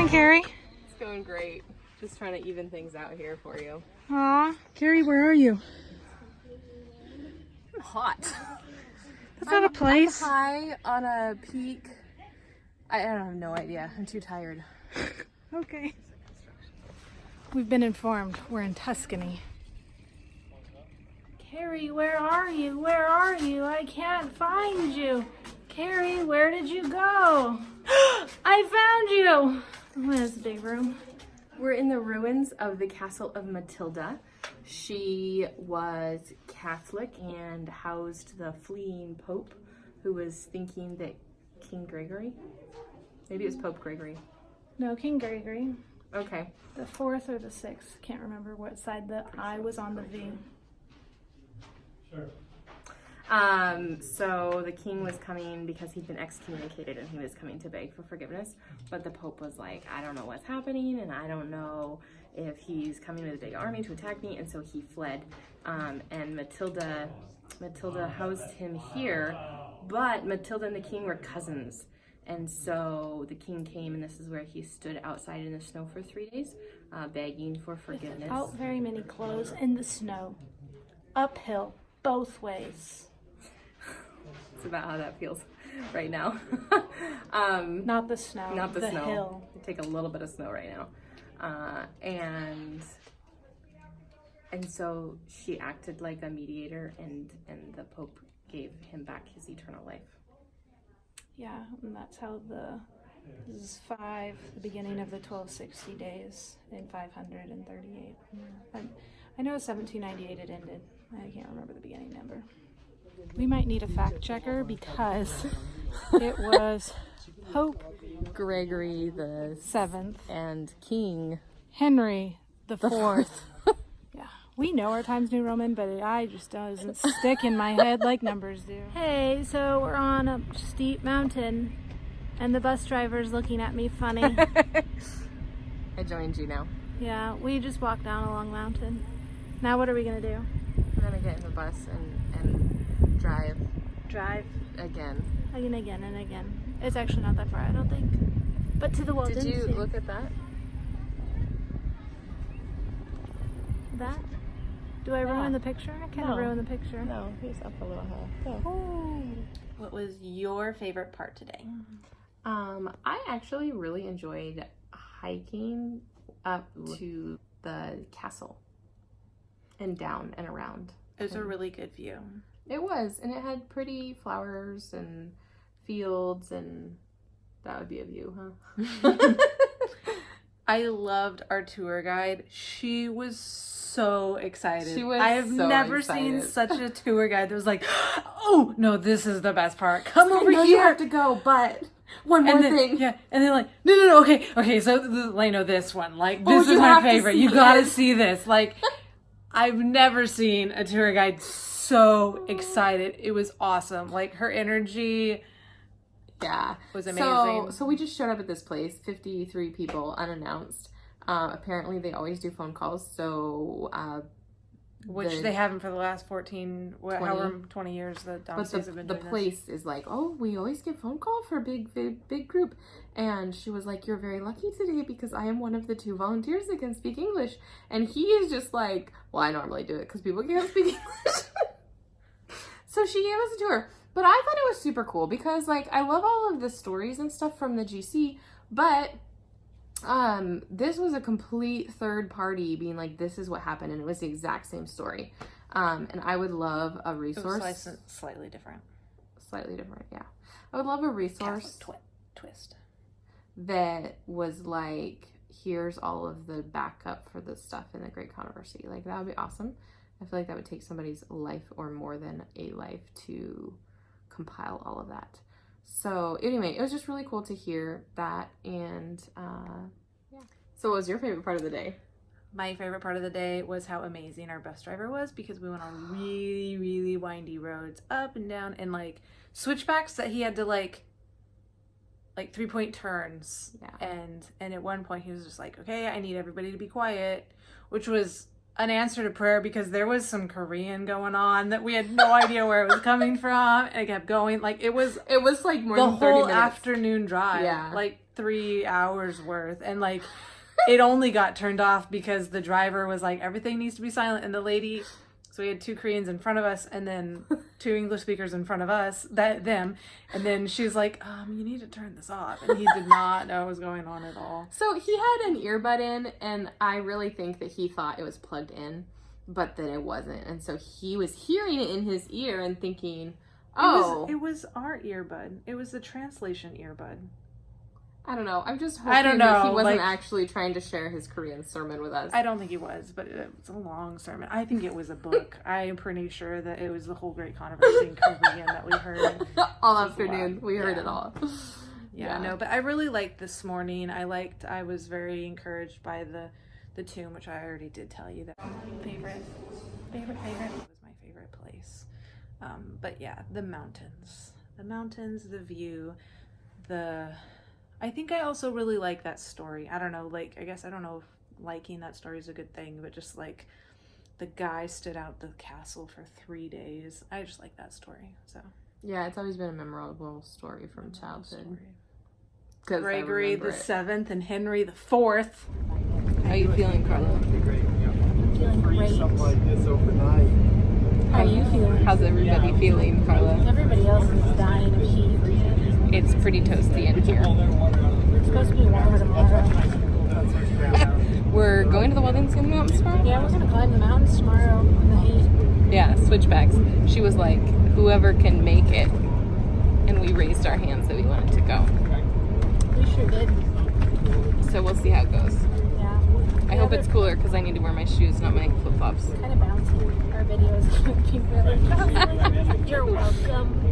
going, Carrie? It's going great. Just trying to even things out here for you. Aw, Carrie, where are you? I'm hot. That's not a place. I'm high on a peak. I have no idea. I'm too tired. Okay. We've been informed. We're in Tuscany. Carrie, where are you? Where are you? I can't find you. Carrie, where did you go? I found you. Oh, that's a big room. We're in the ruins of the castle of Matilda. She was Catholic and housed the fleeing Pope who was thinking that King Gregory, maybe it was Pope Gregory. No, King Gregory. Okay. The 4th or the 6th. Can't remember what side the I was on the V. Sure. So the king was coming because he'd been excommunicated and he was coming to beg for forgiveness. But the Pope was like, I don't know what's happening and I don't know if he's coming with a big army to attack me. And so he fled. And Matilda housed him here, but Matilda and the king were cousins. And so the king came, and this is where he stood outside in the snow for 3 days, begging for forgiveness. Without very many clothes in the snow. Uphill, both ways. It's about how that feels right now. Not the snow. Not the snow. Hill. We take a little bit of snow right now. And so she acted like a mediator, and the Pope gave him back his eternal life. Yeah, and that's how this is the beginning of the 1260 days in 538. I know 1798 it ended. I can't remember the beginning number. We might need a fact checker because it was Pope Gregory the 7th and King Henry the 4th. Yeah, we know our Times New Roman, but it just doesn't stick in my head like numbers do. Hey, so we're on a steep mountain, and the bus driver's looking at me funny. I joined you now. Yeah, we just walked down a long mountain. Now what are we gonna do? We're gonna get in the bus and drive again. Again and again. It's actually not that far, I don't think. But to the Walden. Did you look at that? That? Do I ruin the picture? I kind of No. ruin the picture. No, he's up a little hill. Go. Oh. What was your favorite part today? I actually really enjoyed hiking up to the castle and down and around. It was a really good view. It was, and it had pretty flowers and fields, and that would be a view, huh? I loved our tour guide. She was so excited. She was I have so never excited. seen such a tour guide that was like, oh, no, this is the best part. Come over I know here. you have to go, but one more thing. Yeah, and then like, no, okay, so, this one, like, this you is my have to favorite. see You gotta this. see this. Like, I've never seen a tour guide so excited. It was awesome. Like, her energy Yeah. was amazing. So we just showed up at this place, 53 people, unannounced. Apparently they always do phone calls, so Which they haven't for the last 20 years that but Domestays have been the doing this. place is like, oh, we always get phone call for a big group. And she was like, you're very lucky today because I am one of the 2 volunteers that can speak English. And he is just like, well, I normally do it because people can't speak English. So she gave us a tour. But I thought it was super cool because, like, I love all of the stories and stuff from the GC, but this was a complete third party being like, this is what happened, and it was the exact same story. And I would love a resource. It was slightly different. Slightly different, yeah. I would love a resource Catholic twist. that was like, here's all of the backup for the stuff in the Great Controversy. Like, that would be awesome. I feel like that would take somebody's life or more than a life to compile all of that. So anyway, it was just really cool to hear that. And yeah. So what was your favorite part of the day? My favorite part of the day was how amazing our bus driver was because we went on really, really windy roads up and down and like switchbacks that he had to like 3-point turns. Yeah. And at one point he was just like, okay, I need everybody to be quiet, which was an answer to prayer because there was some Korean going on that we had no idea where it was coming from. And it kept going. Like, it was like more the than 30 whole minutes. afternoon drive. Yeah. Like 3 hours worth. And like, it only got turned off because the driver was like, everything needs to be silent. And the lady, so we had 2 Koreans in front of us and then 2 English speakers in front of us, them. And then she was like, you need to turn this off. And he did not know what was going on at all. So he had an earbud in, and I really think that he thought it was plugged in, but that it wasn't. And so he was hearing it in his ear and thinking, oh. It was our earbud. It was the translation earbud. I don't know. I'm just hoping I don't that he know, wasn't like- actually trying to share his Korean sermon with us. I don't think he was, but it was a long sermon. I think it was a book. I am pretty sure that it was the whole Great Controversy in Korean that we heard. All afternoon. We heard Yeah. it all. Yeah, no, but I really liked this morning. I was very encouraged by the tomb, which I already did tell you that favorite was my favorite place. But yeah, the mountains, the view, I think I also really like that story. I don't know, like, I guess I don't know if liking that story is a good thing, but just like the guy stood out the castle for 3 days. I just like that story. So Yeah, it's always been a memorable story from childhood. story. 'Cause I Gregory remember the it. Seventh and Henry the Fourth. How are you feeling, Carla? Feeling great. Something like this overnight. How are you feeling? How's everybody feeling, Carla? Everybody else is dying of heat. It's pretty toasty in here. It's supposed to be warmer tomorrow. We're going to the Wellington Mountains tomorrow? Yeah, we're gonna climb the mountains tomorrow in the heat. Yeah, switchbacks. She was like, whoever can make it. And we raised our hands that we wanted to go. We sure did. So we'll see how it goes. Yeah. I hope it's cooler because I need to wear my shoes, not my flip-flops. Kind of bouncy. Our video is going to be really. You're welcome.